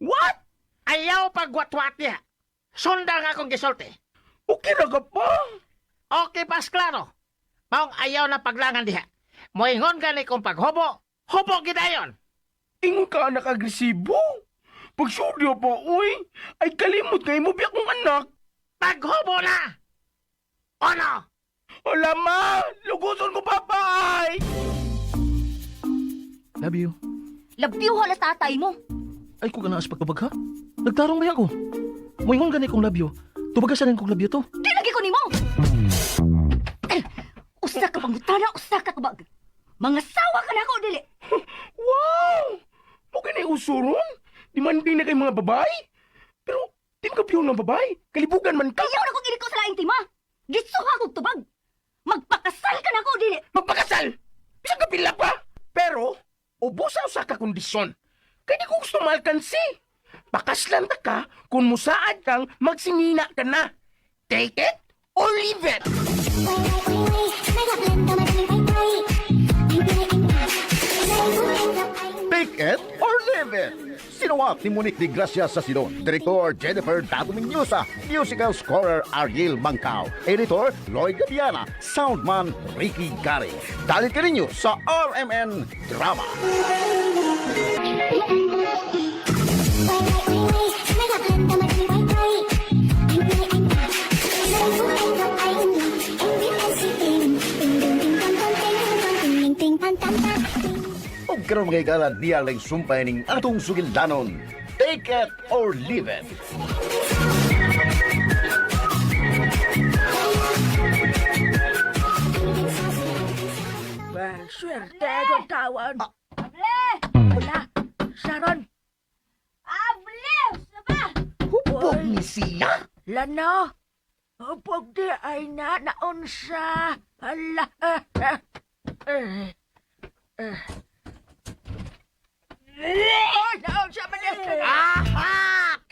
What? Ayaw pagwat-wat niya. Sundang akong gisulti. Okay na ka pa? Okay, pas klaro. Maong ayaw na paglangan diha. Moingon gani kong paghubo. Hubo gidayon. Ingon ka anak agresibo. Pag suryo pa, uy, ay kalimot kayo mo biyak kong anak. Paghubo na! Ano? Wala ma! Luguson ko papay! Love you. Labdiw hala tatay mo. Ay, kung ganaas pagkabag ha? Nagtarong ba ako? Moingon gani kong love you. Tubagasan kong love you to. Di lagi ko nimo. Usa ka pangutana, usa ka kabag. Mga sawa ka na ako, dili. Wow! Okay na usuron? Di man din na kay mga babae? Pero, din ka piyon ng babae? Kalibugan man ka? Ayaw na kong ko sa laing tima. Gitsuha kong tubag. Magpakasal ka na ako, dili. Magpakasal! Bisang kapila pa! Pero, ubusaw sa kakondisyon. Kaya di ko gusto malkansi. Pakaslan ta ka kung musaad kang magsingina ka na. Take it or leave it! Take it or leave it. Sinuwak ni Monique de Gracia sa Sidon. Director Jennifer Datuming Yusa. Musical scorer Argil Mancao. Editor Lloyd Gabiana. Soundman Ricky Gary. Dalit ka ninyo sa RMN Drama. O karon mga igala diya lang sumpay ning atong sugildanon. Take it or leave it. Swerte kong tawon. Able! Wala. Sharon. Able! Saba! Hupog ni siya? Lano. Upog di ay na naunsa. Hala. Naunsa man yan. Ahak!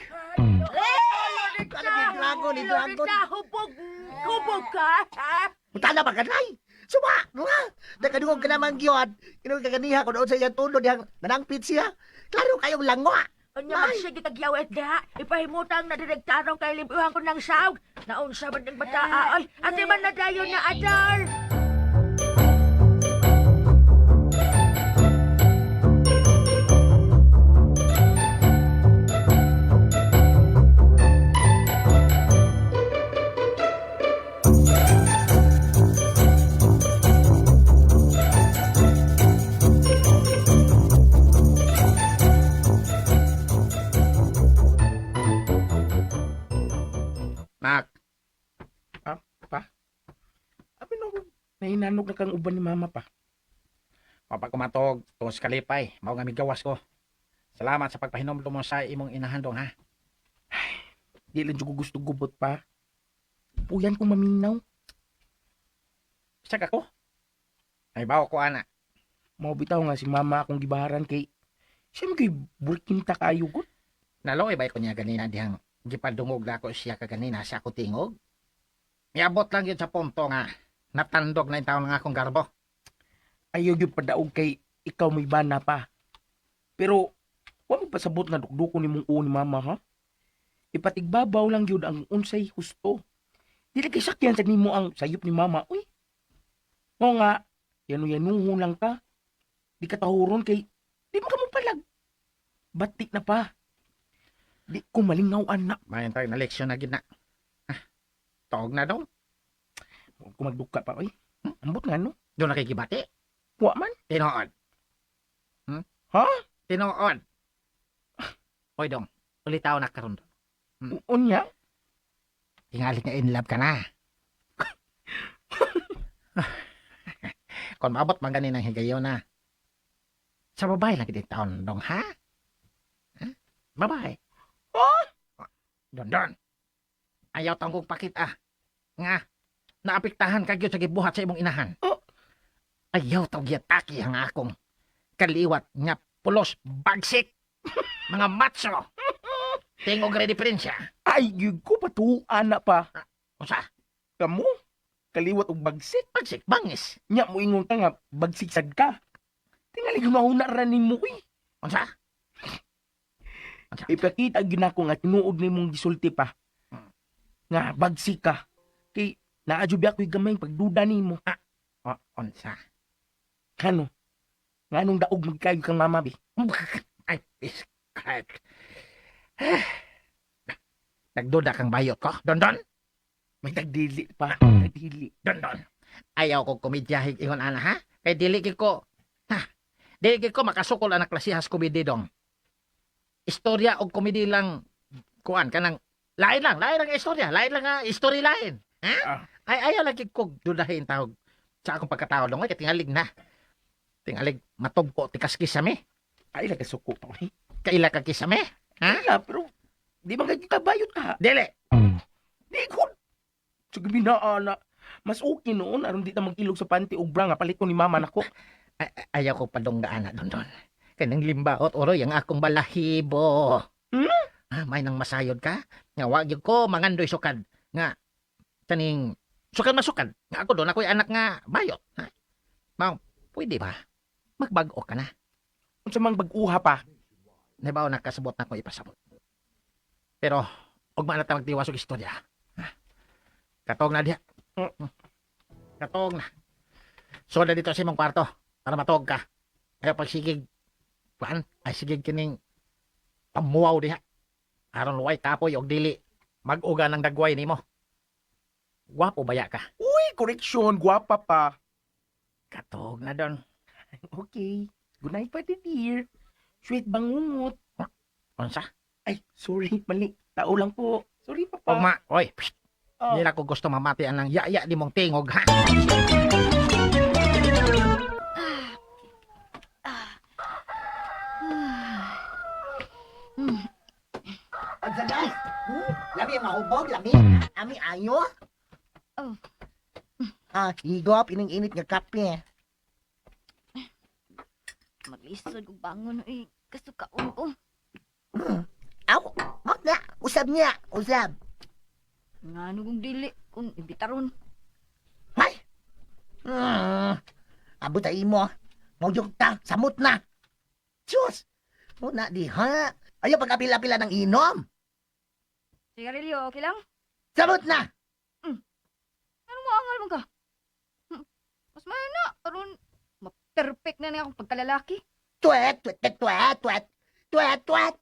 Ni Dragon. Hubog ka. Punta na pagkanay. Suba, nga. Nakadungog ka naman gyud. Kinong kaganiha ko doon sa iyang tundo diyang nanangpit siya. Klaro kayong langwa. Anya magsige tagyawet da. Ipahimutang na direktarong kay libuhan ko ng sawg. Naunsa man ng bataa. Ay, ate man na dayon na adal. Nak, Abi no, nainanog na kang uban ni mama pa. papakumatog, tungos kalipay, mao nga migawas ko. Salamat sa pagpahinom mo sa imong inahandong ha. Di lang ko gusto gubot pa. Puyan kong maminaw. Bisag ako. Ay bawo ko ana. Mau bitaw nga si mama akong gibaharan kay siya may burkinta kayo ko. Naloy ba ko niya ganina dihang gipadungog na ako siya kaganina sa ako tingog. Miabot lang yun sa punto nga natandog na yung taon ng akong garbo. Ayaw yung padaog kay ikaw may bana pa. Pero, huwag mo pasabot nga dukduko ni mong ni mama, ha? Ipatigbabaw lang yun ang unsay husto. Dili kay sakyan sa nimo ang sayop ni mama. Uy, o nga, yanu-yanuho lang ka. Di ka tahuron kay, di mo ka mo palag. Batik na pa. Di ko malingaw, anak. Mayan tayo na leksyon na gina. Tawag na daw. Huwag ko magduka pa, uy. Ambot nga, no? Doon nakikibati. Wa man. Tinood. Ha? Tinood. Hoy dong, ulitaw na karon. Unya? Tingalit nga in love ka na. Kung maabot man ganin ang higayon na. Sa babae lang kita taon dong, ha? Babae. Oh? Don. Ayaw tang kong pakita. Nga, naapektahan ka gyud sa gibuhat sa imong inahan. Oh. Ayaw tang giyataki ang akong kaliwat nga pulos bagsik. Mga macho. Tingog rin diferensya. Ay, yun ko patuan na pa. Usa, Kamu? Kaliwat og bagsik. bagsik, bangis. Nya mo ingon ka nga, bagsiksad ka. Tingali gumauna ra ni mo, uy. Unsa? Ipakita ginako nga tinuod ni mong gisulti pa. Nga bagsi ka. Kay naadyo biya ko'y gamay pagduda nimo. O, unsa? Ano? Nga nung daog magkayo kang mama bi. Ay, iskag. Nagduda kang bayot ko, Dondon? May tagdili pa. Tagdili. Dondon. Ayaw ko komedyahin ingon ana, ha? Kay dili gid ko. Ha? Dili gid ko makasukol ang klasihas komedi dong. Istorya o komedi lang kuan kanang lain lang ang istorya, lain lang nga storyline. Ha? Ay ayaw lagi ko dudahin tawag sa akong pagkatao dong, kay tingalig na. Tingalig matugpo tikas kisame. Ay, nagasuko pa eh. Kaila ka kisame. Ha? Ay, pero di ba kabayot ka? Dili. Di ko. Sa gabi na, ana. Mas okay noon, aron di na magilog sa panty o bra nga palit ko ni mama nako. Ayaw ko padonggaan na Dondon. Kanang limbaot oroy ang akong balahibo. May nang masayod ka? Nga wag yun ko mangandoy sukad. Nga, kaning sukad masukad. Nga ako doon ako'y anak nga bayot. Ha? Ma'am, pwede ba? Magbago ka na. Unsa mang bag-uha pa. Nabaw nakasabot na akong ipasabot. Pero, huwag man na magtiwas og istorya. Ha? Katog na diha. Katog na. So na dito sa imong kwarto para matog ka. Ayaw pagsigig. Kuan, ay sigig kining pamuwaw diha. Aron luway kapoy og dili mag-uga ng dagway nimo. Gwapo baya ka. Uy, koreksyon, gwapa pa. Katog na don. Okay. Good night pa dear. Sweet bangungot. Unsa? Ay, sorry, mali. Tao lang po. Sorry, papa. Ugma, oy, psst. Oh. Nila ko gusto mamati anang yaya di mong tingog ha. Unsa na? Lami ang mahubog, lami. Ami ayo. Oh. Higop ining-init nga kape. Maglisod kong bangon, kasukaon ko. Aw, mak na. Usab niya, usab. Nga kong dili, kung ibitaron. Hay. Abot ay mo. Mawjog ta, samot na. Diyos. Muna di ha. Ayaw pag-apila-pila ng inom. Sigarilyo, okay lang? Samot na. Ano mo angal mo ka? Mas may na, karon ma-perfect na niya akong pagkalalaki. Tuwet, tuwet, tuwet, tuwet. Tuwet, tuwet.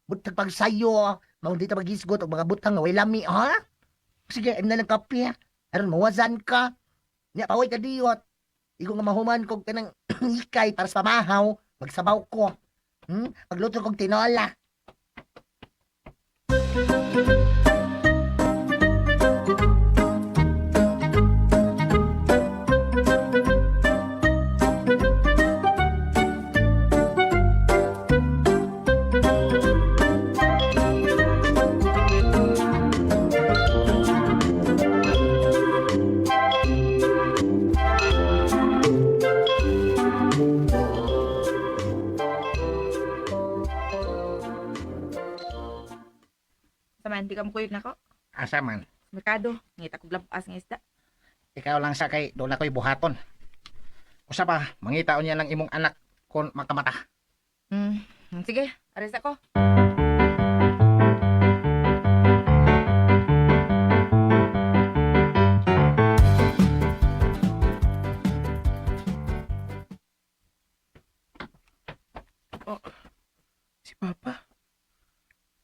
Butag pag sayo. Mawag dito mag-isgot o mga butang nga way lami, ha? Sige, im na lang kape. Aron mawazan ka. Nya, paway ka diyot. Ikaw nga mahuman kong kanang ikay para sa pamahaw. Magsabaw ko. Pagluto kong tinola. Saman, di ka mukuyog na ko. Asa man. Sa merkado, ngita ko lapas ng isda. Ikaw lang sa kay doon ako'y buhaton. Usa pa, mangitaon niya lang imong anak kon makamata. Sige, aris ako. Si Papa.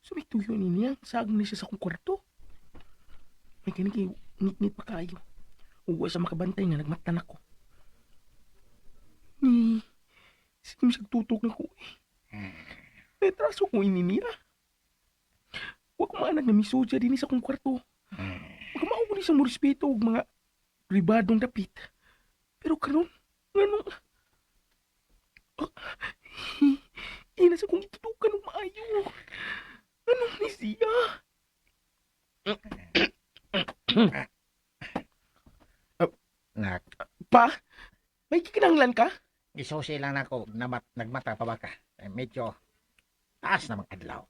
Sumituyo ni niya. Saag na siya sa akong kwarto. May kanigay, nit-nit pa kayo. Uwa sa makabantay nga, nagmatan ako. Sige mo tutok na ko eh. Natraso ko ininiya. Huwag maanak na misodya din sa akong kwarto. Huwag mauguli sa morespeto og mga ribadong dapit. Pero karon nganong... Ina sa kong itutukan ng maayo. Anong ni siya? Nak, Pa, may kikinanglan ka? isusi lang nako nagmata pa ba ka? Medyo taas na mga adlaw.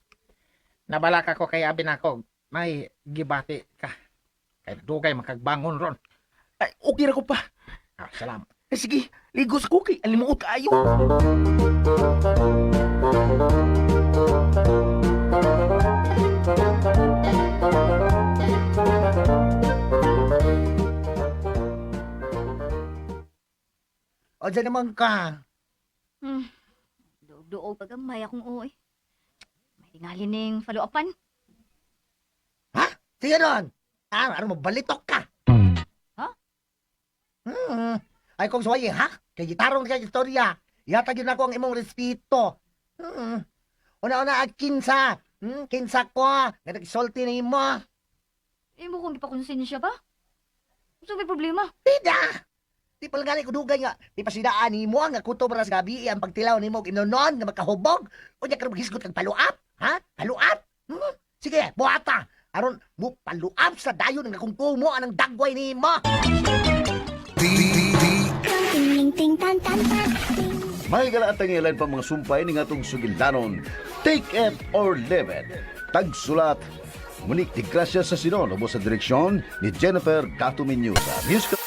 Nabalaka ko kay abi nako, may gibati ka. Kay dugay makagbangon ron. Ay, okay ra ko pa. Salamat. Sige, ligos ko kay alimuot kaayo. Unsa naman ka? Doog pagamay akong uoy. May tingali ning follow-upan. Sige nun. Ano mo, balitok ka. Ha? Ay kong suwaye, ha? Kay gitarong kay istorya. Yatag yun ako ang imong respeto. Una-una at kinsa. Kinsa ko. Nga nag-isolti na imo. Imo kong ipakonsensya ba? Gusto may problema? Pida! Di pala gani ko dugay nga. Di pa sidaan ni mo nga kuto para sa gabi ang pagtilaw ni mo inonon nga makahubog. O niya ka maghisgot kang paluap. Ha? Paluap? Sige, buhata. Aron mo paluap sa dayon nga kung kumo anang dagway ni mo. May galaatang ilan pa mga sumpay ni ngatong sugildanon. Take it or leave it. Tagsulat Monique de Gracia sa Sinon, ubos sa direksyon ni Jennifer Gato Menyusa. Musical